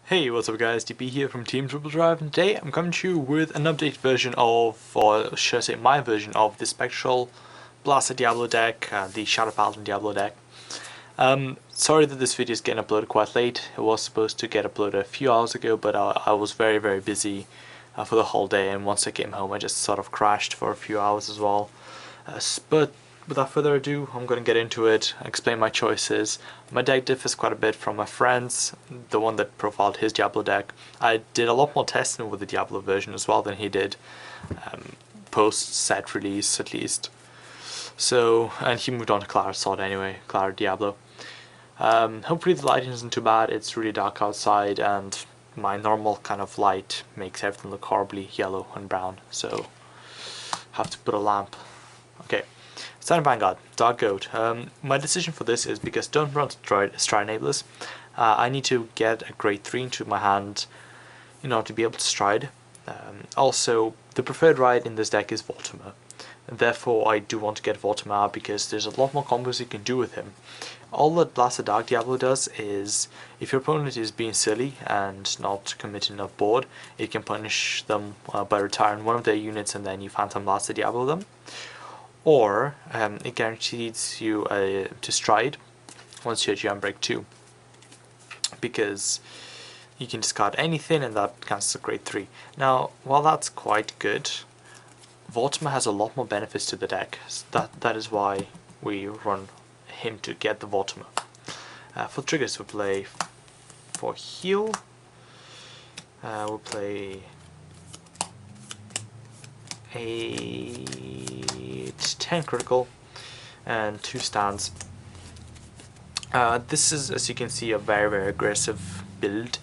Hey, what's up guys, DP here from Team Triple Drive, and today I'm coming to you with an updated version of, or should I say my version of the Spectral Blaster Diablo deck, the Shadow Paladin Diablo deck. Sorry that this video is getting uploaded quite late. It was supposed to get uploaded a few hours ago, but I was very busy for the whole day, and once I came home I just sort of crashed for a few hours as well. But without further ado, I'm going to get into it, explain my choices. My deck differs quite a bit from my friend's, the one that profiled his Diablo deck. I did a lot more testing with the Diablo version as well than he did, post set release at least. So, and he moved on to Clara Sword anyway, Clara Diablo. Hopefully the lighting isn't too bad. It's really dark outside and my normal kind of light makes everything look horribly yellow and brown, so have to put a lamp. Okay. Standard Vanguard, Dark Goat. My decision for this is because don't run Stride Enablers. I need to get a grade 3 into my hand in order to be able to stride. Also, the preferred ride in this deck is Vortimer. Therefore, I do want to get Vortimer because there's a lot more combos you can do with him. All that Blaster Dark Diablo does is, if your opponent is being silly and not committing enough board, it can punish them by retiring one of their units and then you Phantom Blaster Diablo them. Or it guarantees you to stride once you're GM break 2, because you can discard anything and that counts as a grade 3. Now, while that's quite good, Vortimer has a lot more benefits to the deck. So that is why we run him to get the Vortimer. For triggers, we play for heal. We'll play a 10 critical and 2 stands. This is, as you can see, a very aggressive build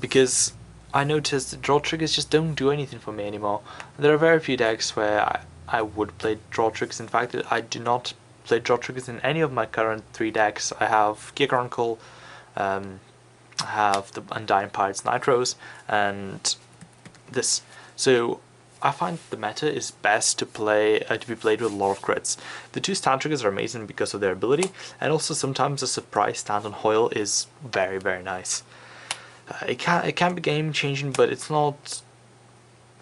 because I noticed that draw triggers just don't do anything for me anymore. There are very few decks where I would play draw triggers. In fact, I do not play draw triggers in any of my current 3 decks. I have Gear Chronicle, I have the Undying Pirates Nitros, and this. So I find the meta is best to be played with a lot of crits. The 2 stand triggers are amazing because of their ability, and also sometimes a surprise stand on Hoyle is very nice. It can be game changing, but it's not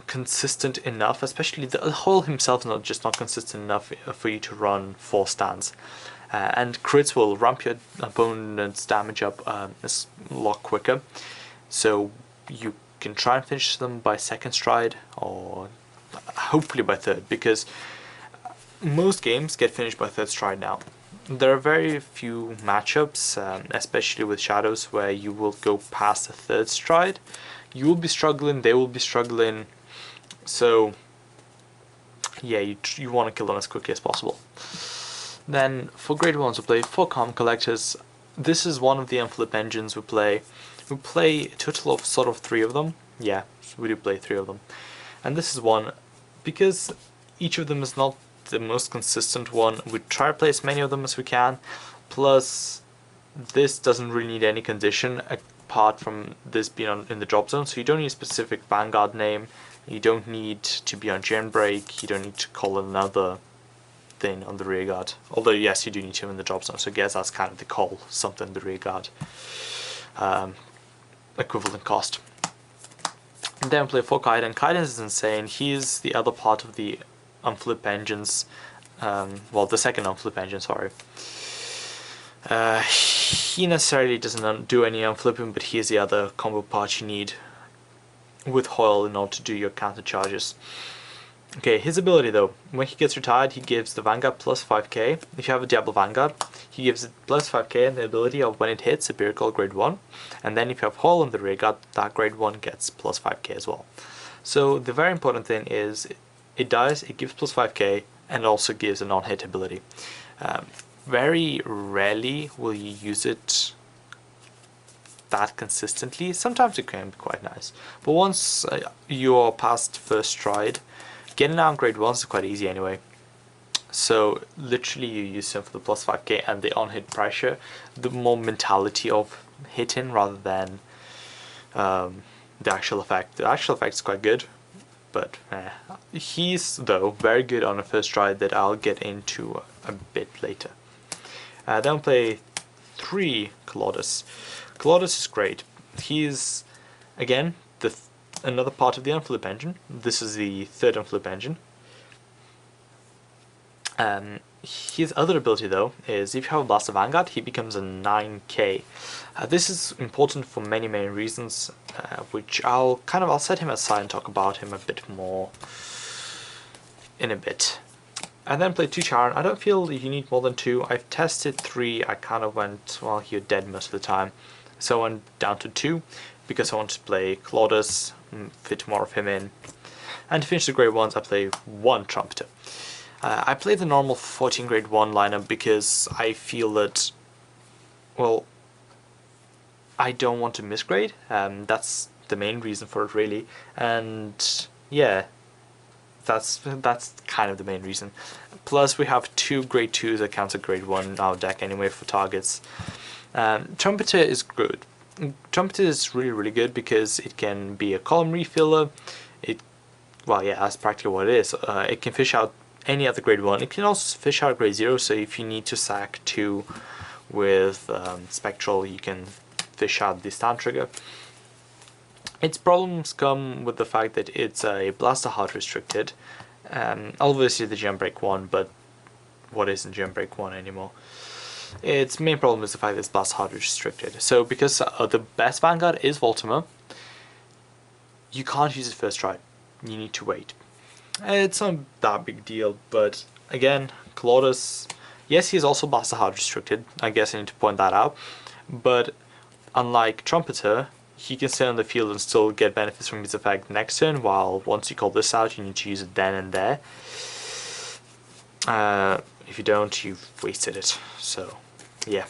consistent enough. Especially the Hoyle himself is not consistent enough for you to run 4 stands. And crits will ramp your opponent's damage up a lot quicker. So you can try and finish them by 2nd stride or hopefully by 3rd, because most games get finished by 3rd stride now. There are very few matchups, especially with shadows, where you will go past the 3rd stride. You will be struggling, they will be struggling, so yeah, you want to kill them as quickly as possible. Then for grade 1s we play 4 Calm Collectors. This is one of the unflip engines we play. We play a total of sort of 3 of them. Yeah, we do play 3 of them. And this is one, because each of them is not the most consistent one, we try to play as many of them as we can. Plus, this doesn't really need any condition apart from this being in the drop zone, so you don't need a specific Vanguard name, you don't need to be on gen break, you don't need to call another thing on the rear guard. Although yes, you do need to in the drop zone, so I guess that's kind of the call, something in the rear guard. Equivalent cost. And then play 4 Kaiden. Kaiden is insane. He's the other part of the unflip engines. Well, the second unflip engine, sorry. He necessarily doesn't do any unflipping, but he is the other combo part you need with Hoyle in order to do your counter charges. Okay, his ability though, when he gets retired, he gives the Vanguard plus 5k. If you have a Diablo Vanguard, he gives it plus 5k and the ability of when it hits a Miracle grade 1. And then if you have Hoyle in the rear guard, that grade 1 gets plus 5k as well. So the very important thing is, it dies, it gives plus 5k, and also gives a non-hit ability. Very rarely will you use it that consistently. Sometimes it can be quite nice. But once you are past 1st stride, getting down grade 1s is quite easy anyway. So literally you use him for the plus 5k and the on-hit pressure, the more mentality of hitting rather than the actual effect. The actual effect is quite good, but he's though very good on a 1st stride that I'll get into a bit later. Then we'll play 3 Colossus. Colossus is great. He's, again, another part of the unflip engine. This is the third unflip engine. His other ability though is if you have a Blaster Vanguard, he becomes a 9k. This is important for many reasons, which I'll set him aside and talk about him a bit more in a bit. And then play 2 Charon. I don't feel you need more than 2. I've tested 3. I kind of went, well, you're dead most of the time, so I went down to 2 because I want to play Claudus, fit more of him in. And to finish the grade 1s, I play 1 Trumpeter. I play the normal 14 grade 1 lineup because I feel that, well, I don't want to misgrade. That's the main reason for it, really. And yeah, that's kind of the main reason. Plus, we have 2 grade 2s that counts a grade 1 in our deck anyway for targets. Trumpeter is good. Trumpeter is really good because it can be a column refiller. Well, yeah, that's practically what it is. It can fish out any other grade 1. It can also fish out grade 0, so if you need to sack 2 with Spectral, you can fish out the stand trigger. Its problems come with the fact that it's a Blaster Heart restricted. Obviously the Gem-Break 1, but what isn't Gem-Break 1 anymore? Its main problem is the fact that it's Blaster Heart restricted. So because the best Vanguard is Voltimer, you can't use it first try. You need to wait. It's not that big deal, but again, Claudus, yes, he's also Blaster Heart restricted. I guess I need to point that out. But unlike Trumpeter, he can stay on the field and still get benefits from his effect next turn, while once you call this out, you need to use it then and there. If you don't, you've wasted it. So, yeah.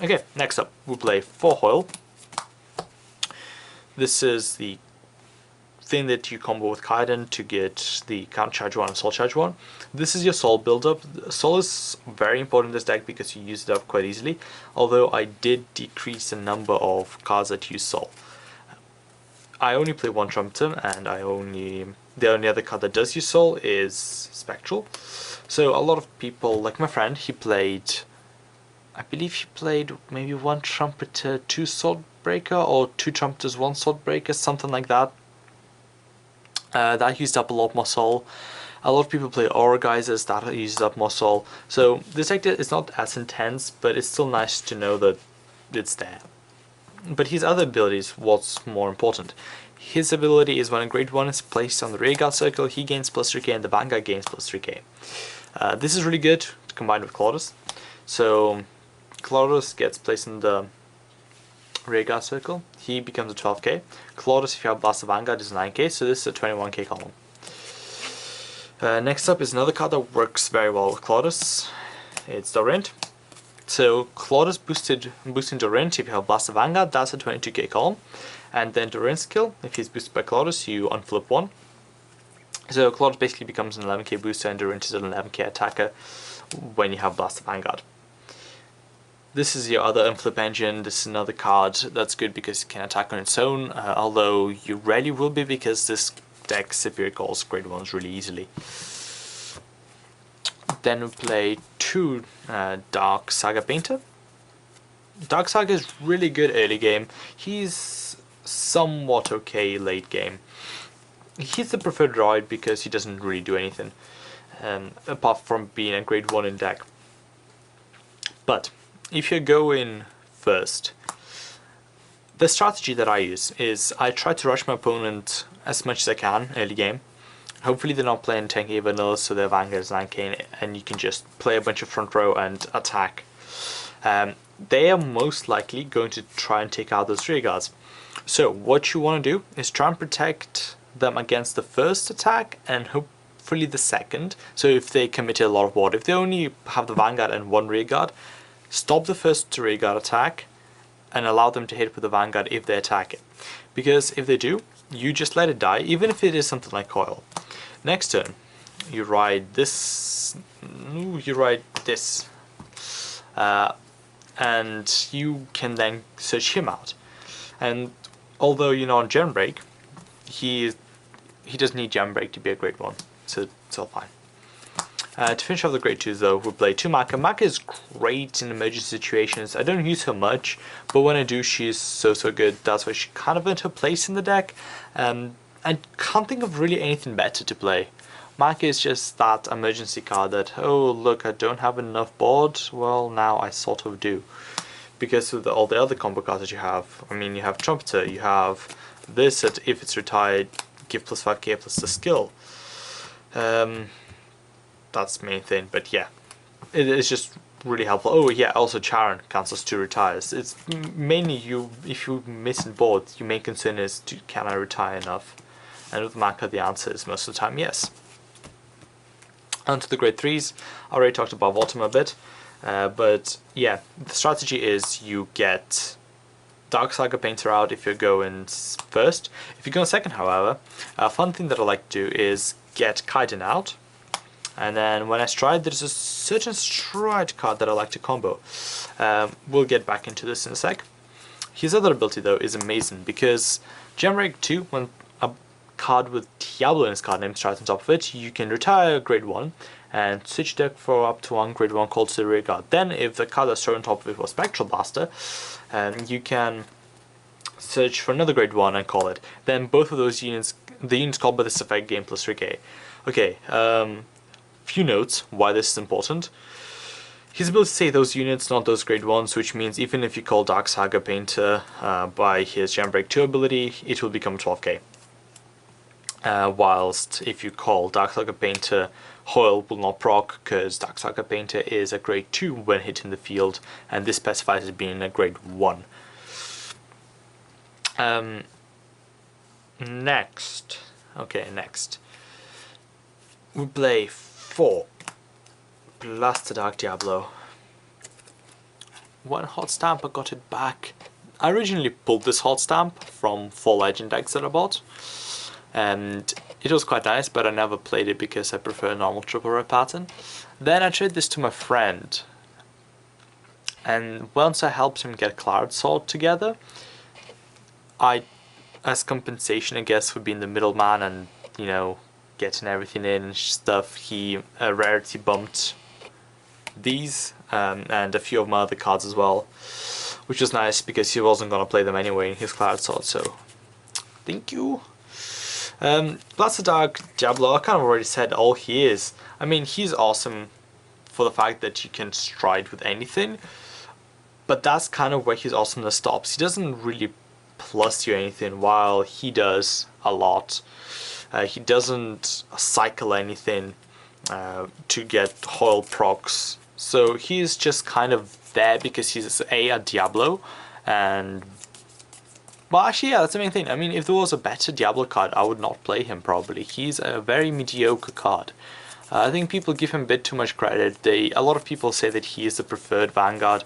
Okay, next up, we'll play 4 Hoyle. This is the thing that you combo with Paladin to get the Counter Charge 1 and Soul Charge 1. This is your Soul build-up. Soul is very important in this deck because you use it up quite easily, although I did decrease the number of cards that use Soul. I only play 1 Trumpeter, and the only other card that does use Soul is Spectral. So a lot of people, like my friend, I believe he played maybe 1 Trumpeter, 2 Swordbreaker, or 2 Trumpeters, 1 Swordbreaker, something like that. That used up a lot more Soul. A lot of people play Aura Geysers, that uses up more Soul. So this deck is not as intense, but it's still nice to know that it's there. But his other abilities, what's more important. His ability is when a grade 1 is placed on the rearguard circle, he gains plus 3k and the Vanguard gains plus 3k. This is really good combined with Claudus. So Claudus gets placed in the rearguard circle, he becomes a 12k. Claudus, if you have Blaster Vanguard, is 9k, so this is a 21k column. Next up is another card that works very well with Claudus. It's Dorint. So Claudus boosting Dorint, if you have Blaster Vanguard, that's a 22k column. And then Dorint's skill, if he's boosted by Claudus, you unflip 1. So Claudus basically becomes an 11k booster and Dorint is an 11k attacker when you have Blaster Vanguard. This is your other unflip engine. This is another card that's good because it can attack on its own, although you rarely will be because this deck Superior calls grade 1s really easily. Then we play 2 Dark Saga Painter. Dark Saga is really good early game. He's somewhat okay late game. He's the preferred droid because he doesn't really do anything, apart from being a grade 1 in deck. But if you go in first, the strategy that I use is I try to rush my opponent as much as I can early game. Hopefully they're not playing 10k vanilla, so their Vanguard is 9k and you can just play a bunch of front row and attack. They are most likely going to try and take out those rear guards. So what you want to do is try and protect them against the first attack and hopefully the second. So if they committed a lot of water, if they only have the Vanguard and 1 rear guard, stop the first rear guard attack and allow them to hit with the Vanguard if they attack it. Because if they do, you just let it die, even if it is something like Coil. Next turn, you ride this, and you can then search him out. And although you're not on Gem Break, he doesn't need Gem Break to be a grade 1, so it's all fine. To finish off the grade 2s though, we play 2 Maka. Maka is great in emergency situations. I don't use her much, but when I do, she's so good. That's why she kind of earned her place in the deck. I can't think of really anything better to play. Maka is just that emergency card that, oh look, I don't have enough board. Well, now I sort of do. Because of all the other combo cards that you have. I mean, you have Trumpeter, you have this that if it's retired, give plus 5k plus the skill. That's the main thing, but yeah, it's just really helpful. Oh yeah, also Charon cancels 2 retires. It's mainly if you miss in board, your main concern is can I retire enough? And with Maka the answer is most of the time yes. On to the grade 3s, I already talked about Voltima a bit, but yeah, the strategy is you get Dark Saga Painter out if you're going first. If you're going second, however, a fun thing that I like to do is get Kaiden out. And then when I stride, there's a certain stride card that I like to combo. We'll get back into this in a sec. His other ability though is amazing because Gemreg 2, when a card with Diablo in its card name strides on top of it, you can retire grade 1 and switch deck for up to 1 grade 1 called to the rear guard. Then if the card that's thrown on top of it was Spectral Blaster, you can search for another grade 1 and call it. Then both of those units, the units called by this effect, gain plus 3k. Okay, few notes why this is important. He's able to say those units, not those grade 1s, which means even if you call Dark Saga Painter by his Jambreak 2 ability, it will become 12k. Whilst if you call Dark Saga Painter, Hoyle will not proc, because Dark Saga Painter is a grade 2 when hit in the field, and this specifies it being a grade 1. Next. We play 4 Blaster Dark Diablo. 1 hot stamp, I got it back. I originally pulled this hot stamp from 4 legend decks that I bought, and it was quite nice, but I never played it because I prefer a normal triple red pattern. Then I traded this to my friend, and once I helped him get Cloud Sword together, as compensation I guess for being the middleman and, you know, getting everything in and stuff, he rarity bumped these and a few of my other cards as well, which was nice because he wasn't going to play them anyway in his Cloud Sword, so thank you. Blaster Dark Diablo, I kind of already said all he is. I mean, he's awesome for the fact that you can stride with anything, but that's kind of where his awesomeness stops. He doesn't really plus you anything, while he does a lot. He doesn't cycle anything to get Hoyle procs, so he's just kind of there because he's a Diablo, and well, actually, yeah, that's the main thing. I mean, if there was a better Diablo card, I would not play him probably. He's a very mediocre card. I think people give him a bit too much credit. A lot of people say that he is the preferred Vanguard.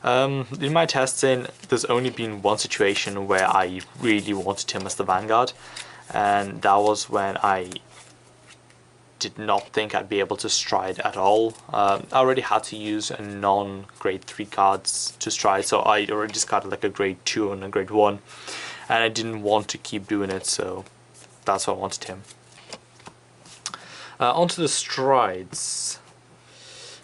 In my testing, there's only been one situation where I really wanted him as the Vanguard, and that was when I did not think I'd be able to stride at all. I already had to use a non-grade 3 cards to stride, so I already discarded like a grade 2 and a grade 1, and I didn't want to keep doing it, so that's why I wanted him. Onto the strides.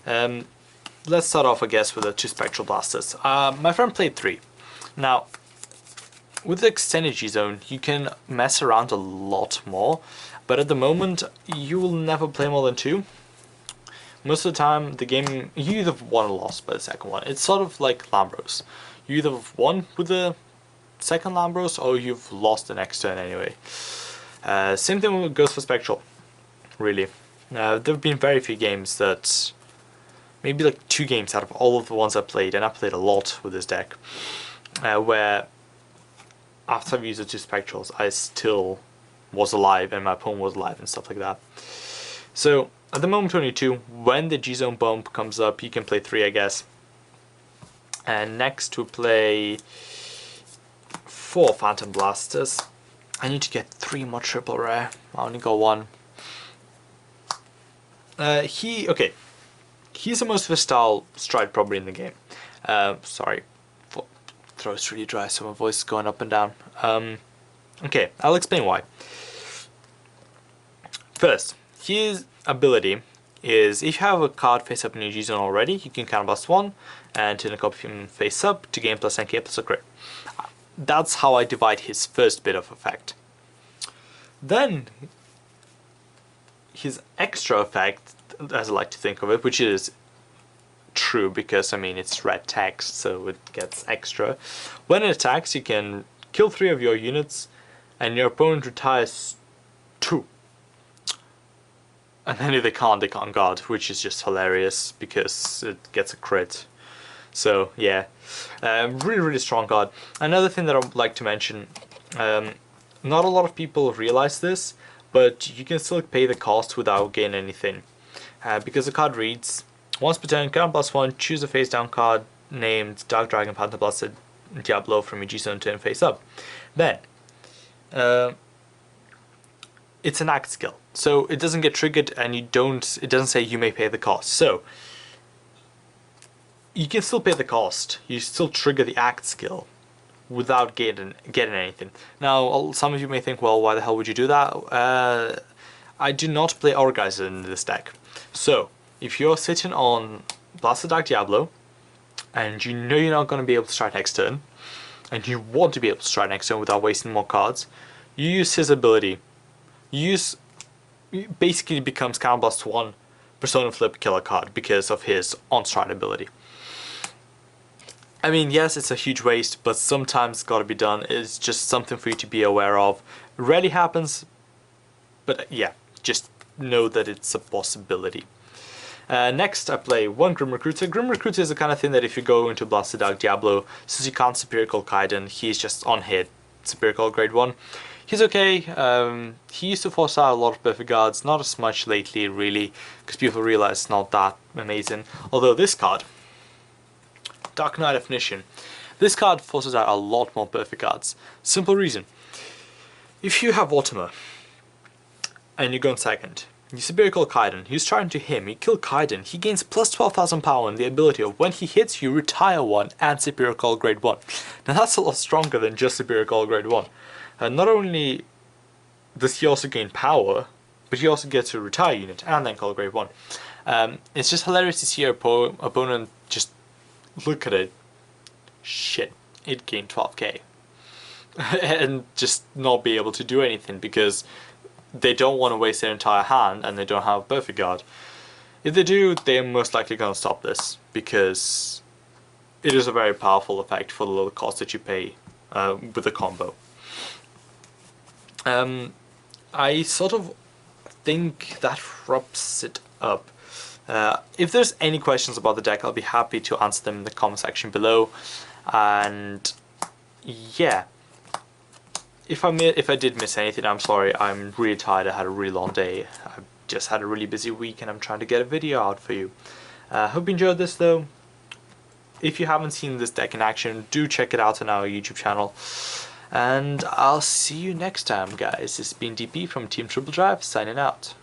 Let's start off, I guess, with the 2 Spectral Blasters. My friend played 3. Now, with the extended G-Zone, you can mess around a lot more, but at the moment, you will never play more than 2. Most of the time, the game, you either won or lost by the second one. It's sort of like Lambros. You either won with the second Lambros, or you've lost the next turn anyway. Same thing goes for Spectral, really. There have been very few games that, maybe like 2 games out of all of the ones I played, and I played a lot with this deck, where after I've used the 2 Spectrals, I still was alive and my opponent was alive and stuff like that. So at the moment only 2. When the G-Zone bump comes up, you can play 3, I guess. And next we play 4 Phantom Blasters. I need to get 3 more triple rare. I only got 1. He's the most versatile stride probably in the game. Sorry, throat's really dry, so my voice is going up and down. Okay, I'll explain why. First, his ability is if you have a card face up in your G-zone already, you can counterblast 1 and turn a copy of him face up to gain plus NK plus a crit. That's how I divide his first bit of effect. Then his extra effect, as I like to think of it, which is true because I mean it's red text, so it gets extra. When it attacks, you can kill 3 of your units and your opponent retires 2. And then if they can't guard, which is just hilarious because it gets a crit. So yeah, really strong card. Another thing that I would like to mention, not a lot of people realize this, but you can still pay the cost without gaining anything. Because the card reads, once per turn, counterblast 1, choose a face down card named Dark Dragon Panther Blasted Diablo from your G-zone turn face up. Then, it's an act skill, so it doesn't get triggered and it doesn't say you may pay the cost. So you can still pay the cost, you still trigger the act skill without getting anything. Now some of you may think, well, why the hell would you do that? I do not play Orgeyser in this deck. So if you're sitting on Blasted Dark Diablo and you know you're not going to be able to strike next turn, and you want to be able to strike next turn without wasting more cards, you use his ability. Basically becomes counterblast 1 Persona Flip killer card because of his on-strike ability. I mean, yes, it's a huge waste, but sometimes it's got to be done. It's just something for you to be aware of. Rarely happens, but yeah, just know that it's a possibility. Next, I play 1 Grim Recruiter. Grim Recruiter is the kind of thing that if you go into Blasted Dark Diablo, since you can't Superior Call Kaiden, he's just on hit, Superior Call grade 1. He's okay. He used to force out a lot of perfect guards, not as much lately really, because people realize it's not that amazing. Although this card, Dark Knight Definition, this card forces out a lot more perfect guards. Simple reason. If you have Ultima, and you go in second, you Superior Call Kaiden, you strike into him, you kill Kaiden, he gains plus 12,000 power and the ability of when he hits you retire 1 and Superior Call grade 1. Now that's a lot stronger than just Superior Call grade 1. Not only does he also gain power, but he also gets a retire unit and then call grade 1. It's just hilarious to see your opponent just look at it. Shit, it gained 12k. And just not be able to do anything because they don't want to waste their entire hand and they don't have a perfect guard. If they do, they're most likely going to stop this because it is a very powerful effect for the little cost that you pay with a combo. I sort of think that wraps it up. If there's any questions about the deck, I'll be happy to answer them in the comment section below. And yeah, if I did miss anything, I'm sorry. I'm really tired. I had a really long day. I just had a really busy week and I'm trying to get a video out for you. Hope you enjoyed this though. If you haven't seen this deck in action, do check it out on our YouTube channel. And I'll see you next time, guys. This has been DP from Team Triple Drive, signing out.